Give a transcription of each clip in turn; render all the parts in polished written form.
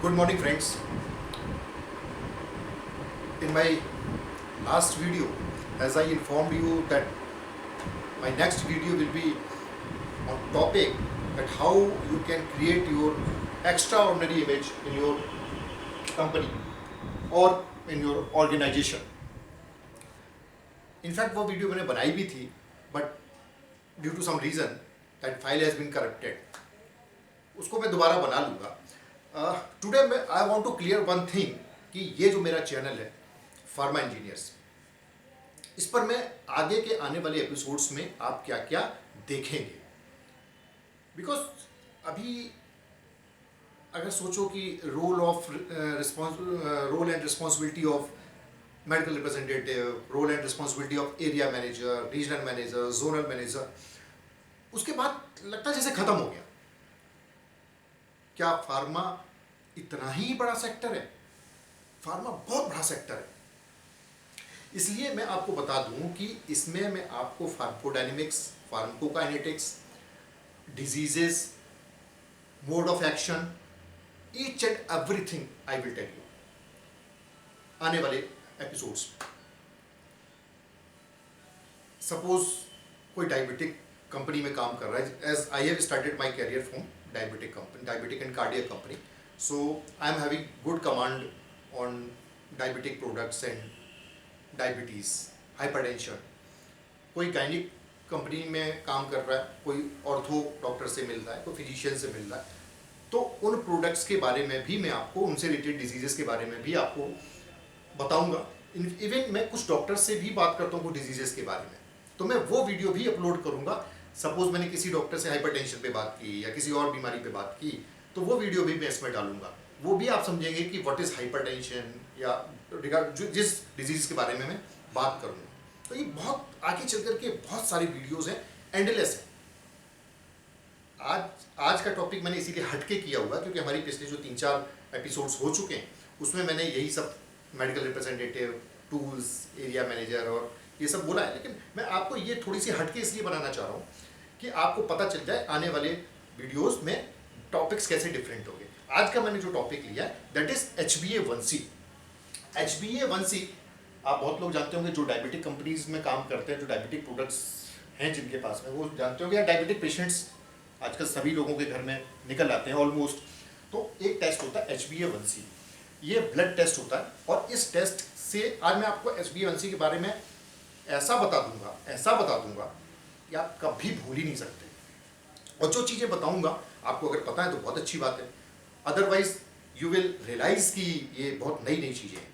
Good morning, friends. In my last video, as I informed you that my next video will be on topic that how you can create your extraordinary image in your company or in your organization. In fact, वो video मैंने बनाई भी थी, but due to some reason that file has been corrupted. उसको मैं दोबारा बना लूँगा. Today I want to clear one thing कि ये जो मेरा चैनल है फार्मा इंजीनियर्स, इस पर मैं आगे के आने वाले एपिसोड्स में आप क्या क्या देखेंगे. बिकॉज अभी अगर सोचो कि role and responsibility of medical representative, role and responsibility of area manager, regional manager, zonal manager, उसके बाद लगता है जैसे खत्म हो गया. क्या फार्मा इतना ही बड़ा सेक्टर है? फार्मा बहुत बड़ा सेक्टर है. इसलिए मैं आपको बता दूं कि इसमें मैं आपको pharmacodynamics, pharmacokinetics, diseases, mode of action, each and everything I will tell you आने वाले एपिसोड्स. सपोज कोई डायबिटिक कंपनी में काम कर रहा है, as I have started my career from diabetic company, diabetic and cardiac company. So I am having good command on diabetic products and diabetes, hypertension. कोई gynaec company में काम कर रहा है, कोई ऑर्थो डॉक्टर से मिल रहा है, कोई फिजिशियन से मिल रहा है, तो उन प्रोडक्ट्स के बारे में भी मैं आपको, उनसे रिलेटेड डिजीजेस के बारे में भी आपको बताऊंगा. इवन मैं कुछ डॉक्टर से भी बात करता हूँ कुछ डिजीजेस के बारे में, तो मैं वो वीडियो भी अपलोड करूंगा. सपोज मैंने किसी डॉक्टर से हाइपरटेंशन पे बात की या किसी और बीमारी पे बात की, तो वो वीडियो भी मैं इसमें डालूंगा. वो भी आप समझेंगे कि व्हाट इज हाइपरटेंशन या जिस डिजीज के बारे में मैं बात करूंगा. तो ये बहुत आगे चल करके बहुत सारी वीडियोस हैं, एंडलेस है. आज का टॉपिक मैंने इसीलिए हटके किया हुआ क्योंकि हमारी पिछले जो 3-4 एपिसोड्स हो चुके हैं उसमें मैंने यही सब medical representative, tools, area manager और ये सब बोला है. लेकिन मैं आपको ये थोड़ी सी हटके इसलिए बनाना चाह रहा हूँ कि आपको पता चल जाए आने वाले वीडियोस में टॉपिक्स कैसे डिफरेंट होंगे. आज का मैंने जो टॉपिक लिया है दैट इज HbA1c. HbA1c आप बहुत लोग जानते होंगे जो डायबिटिक कंपनीज में काम करते हैं, जो डायबिटिक प्रोडक्ट्स हैं जिनके पास में, वो जानते होंगे. या डायबिटिक पेशेंट्स आजकल सभी लोगों के घर में निकल आते हैं ऑलमोस्ट. तो एक टेस्ट होता है HbA1c, ये ब्लड टेस्ट होता है. और इस टेस्ट से आज मैं आपको HbA1c के बारे में ऐसा बता दूंगा कि आप कभी भूल ही नहीं सकते. और जो चीज़ें बताऊंगा आपको अगर पता है तो बहुत अच्छी बात है, अदरवाइज यू विल रियलाइज कि ये बहुत नई नई चीज़ें हैं.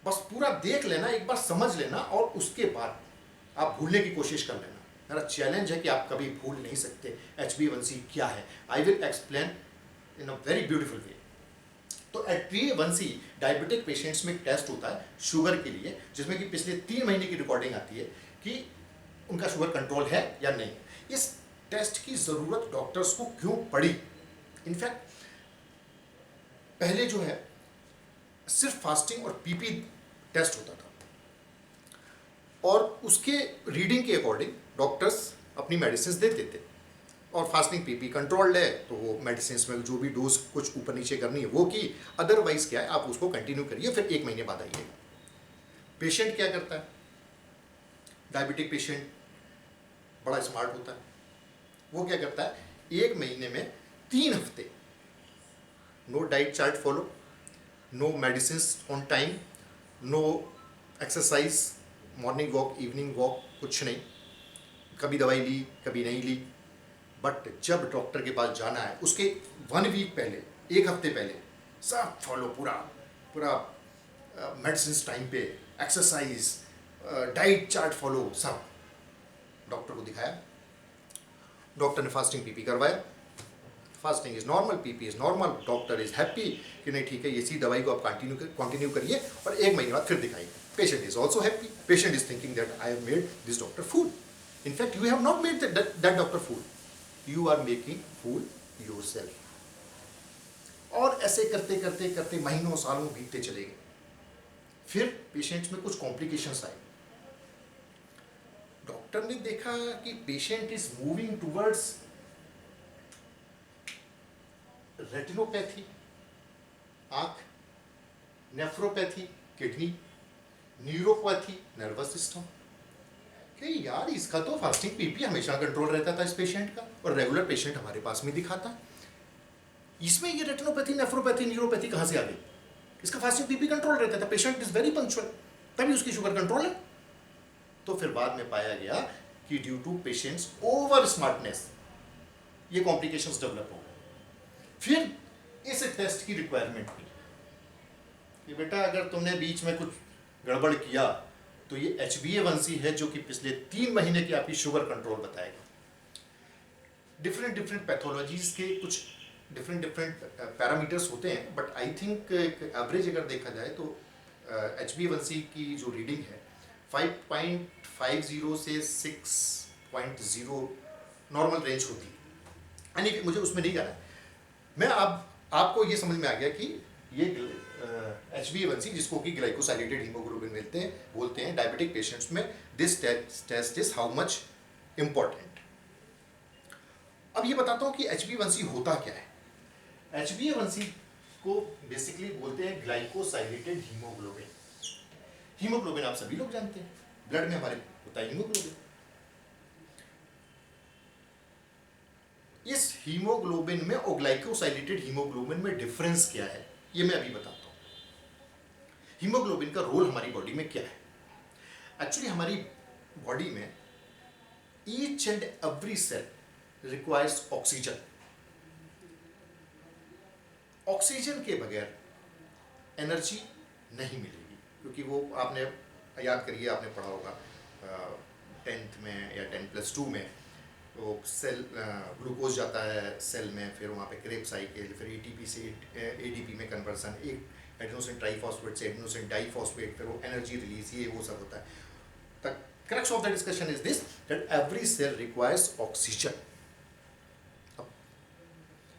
बस पूरा देख लेना, एक बार समझ लेना और उसके बाद आप भूलने की कोशिश कर लेना. मेरा चैलेंज है कि आप कभी भूल नहीं सकते HbA1c क्या है. I will explain in a very beautiful way. तो HbA1c डायबिटिक पेशेंट्स में टेस्ट होता है शुगर के लिए, जिसमें कि पिछले 3 महीने की रिकॉर्डिंग आती है कि उनका शुगर कंट्रोल है या नहीं. इस टेस्ट की ज़रूरत डॉक्टर्स को क्यों पड़ी? इनफैक्ट पहले जो है सिर्फ फास्टिंग और पीपी टेस्ट होता था और उसके रीडिंग के अकॉर्डिंग डॉक्टर्स अपनी मेडिसिन देते थे. और फास्टिंग पीपी कंट्रोल्ड है तो वो मेडिसिन में जो भी डोज कुछ ऊपर नीचे करनी है वो की, अदरवाइज क्या है आप उसको कंटिन्यू करिए, फिर 1 महीने बाद आइएगा. पेशेंट क्या करता है? डायबिटिक पेशेंट बड़ा स्मार्ट होता है. वो क्या करता है, 1 महीने में 3 हफ्ते no diet chart follow, no medicine on time, no exercise, morning walk, evening walk, कुछ नहीं. कभी दवाई ली, कभी नहीं ली. बट जब डॉक्टर के पास जाना है उसके 1 वीक पहले, 1 हफ्ते पहले सब फॉलो, पूरा मेडिसिन टाइम पे, एक्सरसाइज, डाइट चार्ट फॉलो, सब. डॉक्टर को दिखाया, डॉक्टर ने फास्टिंग पीपी करवाया. Fasting is normal, PP is normal. Doctor is happy कि नहीं ठीक है, इसी दवाई को आप कंटिन्यू करिए और 1 महीने बाद फिर दिखाइए. Patient is also happy. Patient is thinking that I have made this doctor fool. In fact you have not made that doctor fool, you are making fool yourself. और ऐसे करते करते करते महीनों सालों बीतते चले गए. फिर पेशेंट्स में कुछ कॉम्प्लिकेशंस आए. डॉक्टर ने देखा कि patient is moving towards retinopathy, आँख, nephropathy kidney, neuropathy nervous system. कि यार इसका तो फास्टिंग बीपी हमेशा कंट्रोल रहता था इस पेशेंट का, और रेगुलर पेशेंट हमारे पास में दिखाता, इसमें ये रेटिनोपैथी, नेफ्रोपैथी, न्यूरोपैथी कहाँ से आ गई? इसका फास्टिंग बीपी कंट्रोल रहता था, पेशेंट इज वेरी पंक्चुअल, तभी उसकी शुगर कंट्रोल है। तो फिर बाद में पाया गया कि due to patients over smartness ये कॉम्प्लिकेशंस डेवलप हो गए। फिर इस टेस्ट की रिक्वायरमेंट हुई कि बेटा अगर तुमने बीच में कुछ गड़बड़ किया तो ये HbA1c है जो कि पिछले 3 महीने की आपकी शुगर कंट्रोल बताएगा। डिफरेंट पैथोलॉजीज के कुछ डिफरेंट पैरामीटर्स होते हैं, बट आई थिंक एवरेज अगर देखा जाए तो HbA1c की जो रीडिंग है 5.50 से 6.0 नॉर्मल रेंज होती है। यानी मुझे उसमें नहीं जाना है, मैं अब आपको ये समझ में आ गया कि ये HbA1c जिसको कि ग्लाइकोसाइलेटेड हीमोग्लोबिन बोलते हैं डायबिटिक पेशेंट्स में, this test is how much important. अब ये बताता हूँ कि HbA1c होता क्या है। HbA1c को बेसिकली बोलते हैं ग्लाइकोसाइलेटेड हीमोग्लोबिन। हीमोग्लोबिन आप सभी लोग जानते हैं, ब्लड में हमारे होता है हीमोग्लोबिन। इस हीमोग्लोबिन में और ग्लाइकोसाइलेटेड हीमोग्लोबिन में डिफरेंस क्या है ये मैं अभी बताता हूं। हीमोग्लोबिन का रोल हमारी बॉडी में क्या है। एक्चुअली हमारी बॉडी में each and every cell requires oxygen. Oxygen के बगैर एनर्जी नहीं मिलेगी, क्योंकि वो आपने याद करिए, आपने पढ़ा होगा 10th में या 10+2 में, तो सेल ग्लूकोज जाता है सेल में, फिर वहाँ पे क्रेब साइकिल, फिर ATP से ADP में कन्वर्सन, एक एडेनोसिन ट्राइफॉस्फेट से एडेनोसिन डाइफॉस्फेट, फिर वो एनर्जी रिलीज, ये वो सब होता है। The crux of the discussion is this that every cell requires oxygen. अब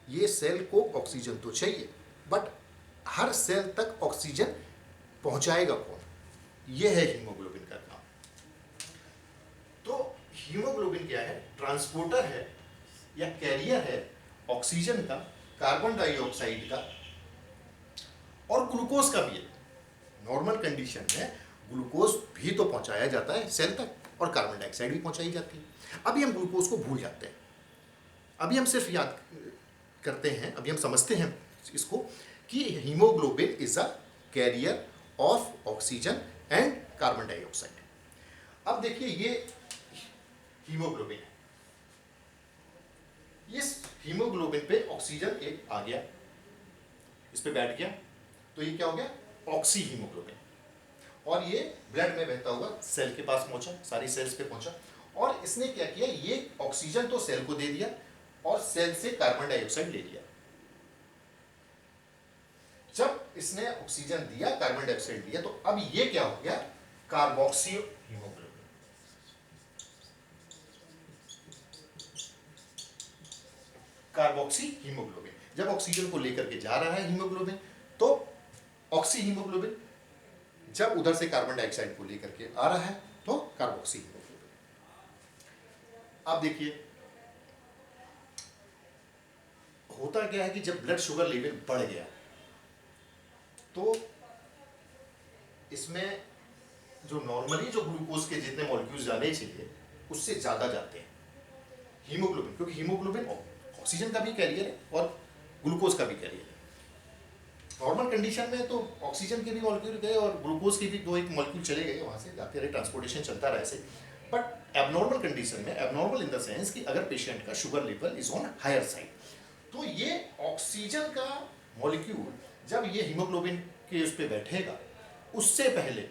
ये सेल को ऑक्सीजन तो चाहिए, बट हर सेल तक ऑक्सीजन पहुंचाएगा कौन? ये है हीमोग्लोबिन का काम। तो हीमोग्लोबिन क्या है? ट्रांसपोर्टर है या कैरियर है ऑक्सीजन का, कार्बन डाइऑक्साइड का और ग्लूकोज का भी है। नॉर्मल कंडीशन में ग्लूकोज भी तो पहुंचाया जाता है सेल तक, और कार्बन डाइऑक्साइड भी पहुंचाई जाती है। अभी हम ग्लूकोज को भूल जाते हैं, अभी हम सिर्फ याद करते हैं, अभी हम समझते हैं इसको कि haemoglobin is a carrier of oxygen and carbon dioxide. अब देखिए ये हीमोग्लोबिन है, इस हीमोग्लोबिन पे ऑक्सीजन एक आ गया, इस पे बैठ गया, तो ये क्या हो गया? Oxy haemoglobin. और ये ब्लड में बहता हुआ सेल के पास पहुंचा, सारी सेल्स पे पहुंचा, और इसने क्या किया? ये ऑक्सीजन तो सेल को दे दिया और सेल से कार्बन डाइऑक्साइड ले लिया। जब इसने ऑक्सीजन दिया, कार्बन डाइऑक्साइड दिया, तो अब ये क्या हो गया? Carboxy haemoglobin. कार्बोक्सी हीमोग्लोबिन जब ऑक्सीजन को लेकर के जा रहा है हीमोग्लोबिन, तो ऑक्सी हीमोग्लोबिन जब उधर से कार्बन डाइऑक्साइड को लेकर के आ रहा है तो कार्बोक्सी हीमोग्लोबिन। अब देखिए होता क्या है कि जब ब्लड शुगर लेवल बढ़ गया तो इसमें जो नॉर्मली जो ग्लूकोज के जितने मॉलिक्यूल्स जाने चाहिए उससे ज्यादा जाते हैं हीमोग्लोबिन, क्योंकि हीमोग्लोबिन ऑक्सीजन का भी कैरियर है और ग्लूकोज का भी कैरियर है। नॉर्मल कंडीशन में तो ऑक्सीजन के भी मॉलिक्यूल गए और ग्लूकोज के भी 2-1 मॉलिक्यूल चले गए, वहाँ से जाते रहे, ट्रांसपोर्टेशन चलता रहा ऐसे। बट एबनॉर्मल कंडीशन में, एबनॉर्मल इन द सेंस कि अगर पेशेंट का sugar level is on higher side, तो ये ऑक्सीजन का मॉलिक्यूल जब ये हीमोग्लोबिन के उस पर बैठेगा उससे पहले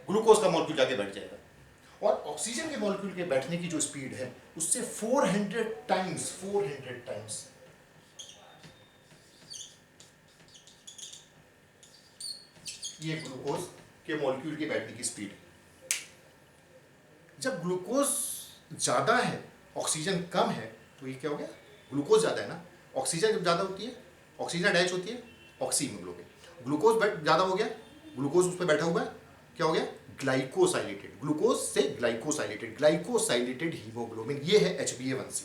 ग्लूकोज का मॉलिक्यूल जाके बैठ जाएगा, और ऑक्सीजन के मॉलिक्यूल के बैठने की जो स्पीड है उससे 400 टाइम्स ये ग्लूकोज के मॉलिक्यूल के बैठने की स्पीड। जब ग्लूकोज ज्यादा है ऑक्सीजन कम है तो ये क्या हो गया? ग्लूकोज ज्यादा है ना, ऑक्सीजन जब ज्यादा होती है ऑक्सीजन अटैच होती है ऑक्सी हीमोग्लोबिन, ग्लूकोज ज्यादा हो गया, ग्लूकोज उस पर बैठा हुआ है, क्या हो गया? ग्लाइकोसाइलेटेड, ग्लूकोज से ग्लाइकोसाइलेटेड हीमोग्लोबिन, ये है HbA1c।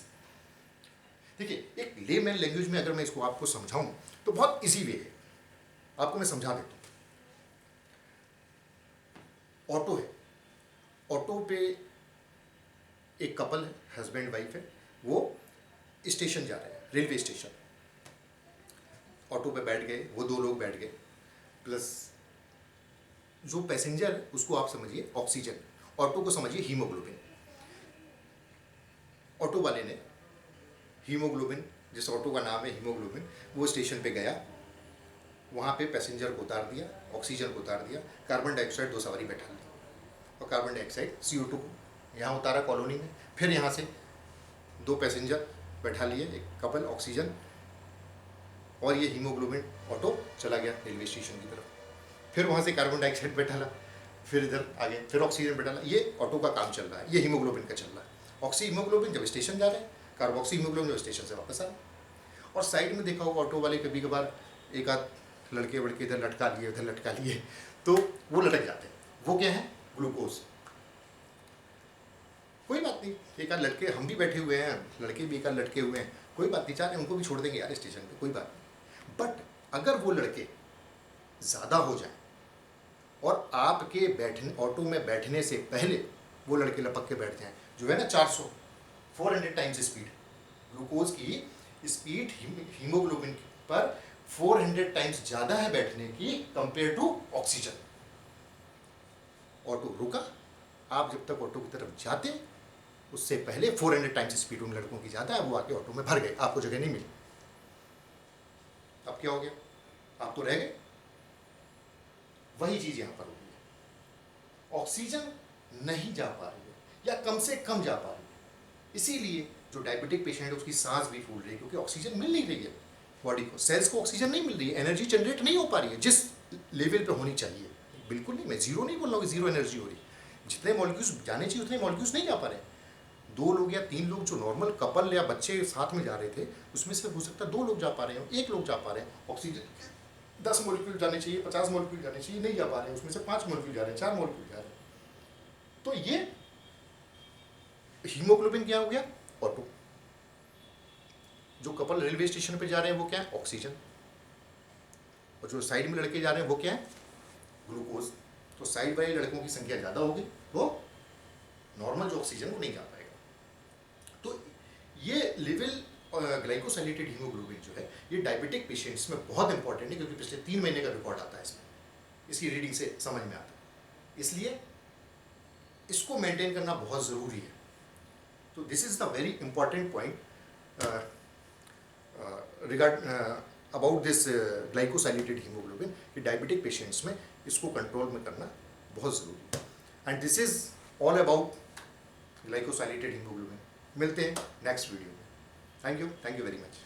देखिए एक लेमैन लैंग्वेज में अगर मैं इसको आपको समझाऊं तो बहुत इजी वे है। आपको मैं समझा देता हूँ। ऑटो है, ऑटो पे एक कपल है, हस्बैंड वाइफ है, वो स्टेशन जा रहे हैं, रेलवे स्टेशन। ऑटो पे बैठ गए, वो दो लोग बैठ गए, प्लस जो पैसेंजर है उसको आप समझिए ऑक्सीजन, ऑटो को समझिए हीमोग्लोबिन। ऑटो वाले ने हीमोग्लोबिन, जिस ऑटो का नाम है हीमोग्लोबिन, वो स्टेशन पे गया, वहाँ पे पैसेंजर को उतार दिया, ऑक्सीजन को उतार दिया, कार्बन डाइऑक्साइड दो सवारी बैठा ली, और कार्बन डाइऑक्साइड CO2 को यहाँ उतारा कॉलोनी में। फिर यहाँ से दो पैसेंजर बैठा लिए, एक कपल, ऑक्सीजन, और ये हीमोग्लोबिन ऑटो चला गया रेलवे स्टेशन की तरफ। फिर वहाँ से कार्बन डाइऑक्साइड बैठा ला, फिर इधर आगे फिर ऑक्सीजन बैठा ला। ये ऑटो का काम चल रहा है, ये हीमोग्लोबिन का चल रहा है। ऑक्सी हीमोग्लोबिन जब स्टेशन जा रहे हैं, कार्बोक्सी हीमोग्लोबिन जब स्टेशन से वापस आ रहे हैं। और साइड में देखा होगा ऑटो वाले कभी कभार एक आध लड़के वड़के इधर लटका लिए, उधर लटका लिए, तो वो लटक जाते हैं। वो क्या है? ग्लूकोज। कोई बात नहीं, एक आध लड़के, हम भी बैठे हुए हैं, लड़के भी एक आध लटके हुए हैं, कोई बात नहीं, चाहे उनको भी छोड़ देंगे यार स्टेशन पे, कोई बात नहीं। बट अगर वो लड़के ज़्यादा हो जाए और आपके बैठने, ऑटो में बैठने से पहले वो लड़के लपक के बैठ जाएं, जो है ना 400 टाइम्स स्पीड, ग्लूकोज की स्पीड हीमोग्लोबिन पर 400 टाइम्स ज़्यादा है बैठने की कंपेयर टू ऑक्सीजन। ऑटो रुका, आप जब तक ऑटो की तरफ जाते उससे पहले 400 टाइम्स स्पीड उन लड़कों की ज़्यादा है, वो आके ऑटो में भर गए, आपको जगह नहीं मिली। अब क्या हो गया? आप तो रह गए। वही चीज़ यहाँ पर हो रही है, ऑक्सीजन नहीं जा पा रही है या कम से कम जा पा रही है। इसीलिए जो डायबिटिक पेशेंट है उसकी सांस भी फूल रही है, क्योंकि ऑक्सीजन मिल नहीं रही है बॉडी को, सेल्स को ऑक्सीजन नहीं मिल रही है, एनर्जी जनरेट नहीं हो पा रही है जिस लेवल पे होनी चाहिए। बिल्कुल नहीं, मैं जीरो नहीं बोल रहा हूँ कि जीरो एनर्जी हो रही, जितने मॉलिक्यूल्स जाने चाहिए उतने मॉलिक्यूल्स नहीं जा पा रहे। 2 लोग या 3 लोग जो नॉर्मल कपल या बच्चे साथ में जा रहे थे, उसमें से हो सकता है 2 लोग जा पा रहे हो, 1 लोग जा पा रहे हैं। ऑक्सीजन 10 मॉलिक्यूल जाने चाहिए, 50 मॉलिक्यूल जाने चाहिए, नहीं जा पा रहे हैं, उसमें से 5 मॉलिक्यूल जा रहे हैं, 4 मॉलिक्यूल जा रहे हैं। तो ये हीमोग्लोबिन क्या हो गया? ऑटो। जो कपल रेलवे स्टेशन पे जा रहे हैं वो क्या है? ऑक्सीजन। और जो साइड में लड़के जा रहे हैं वो क्या है? ग्लूकोज। तो साइड वाले लड़कों की संख्या ज़्यादा होगी तो नॉर्मल जो ऑक्सीजन वो नहीं जा पाएगा। तो ये लेवल ग्लाइकोसाइलेटेड हीमोग्लोबिन जो है, ये डायबिटिक पेशेंट्स में बहुत इंपॉर्टेंट है, क्योंकि पिछले 3 महीने का रिकॉर्ड आता है इसमें, इसकी रीडिंग से समझ में आता है। इसलिए इसको मेंटेन करना बहुत ज़रूरी है। तो this is the very important point regard about this glycosylated haemoglobin, कि डायबिटिक पेशेंट्स में इसको कंट्रोल में करना बहुत ज़रूरी है। And this is all about glycosylated haemoglobin. मिलते हैं नेक्स्ट वीडियो में। Thank you very much.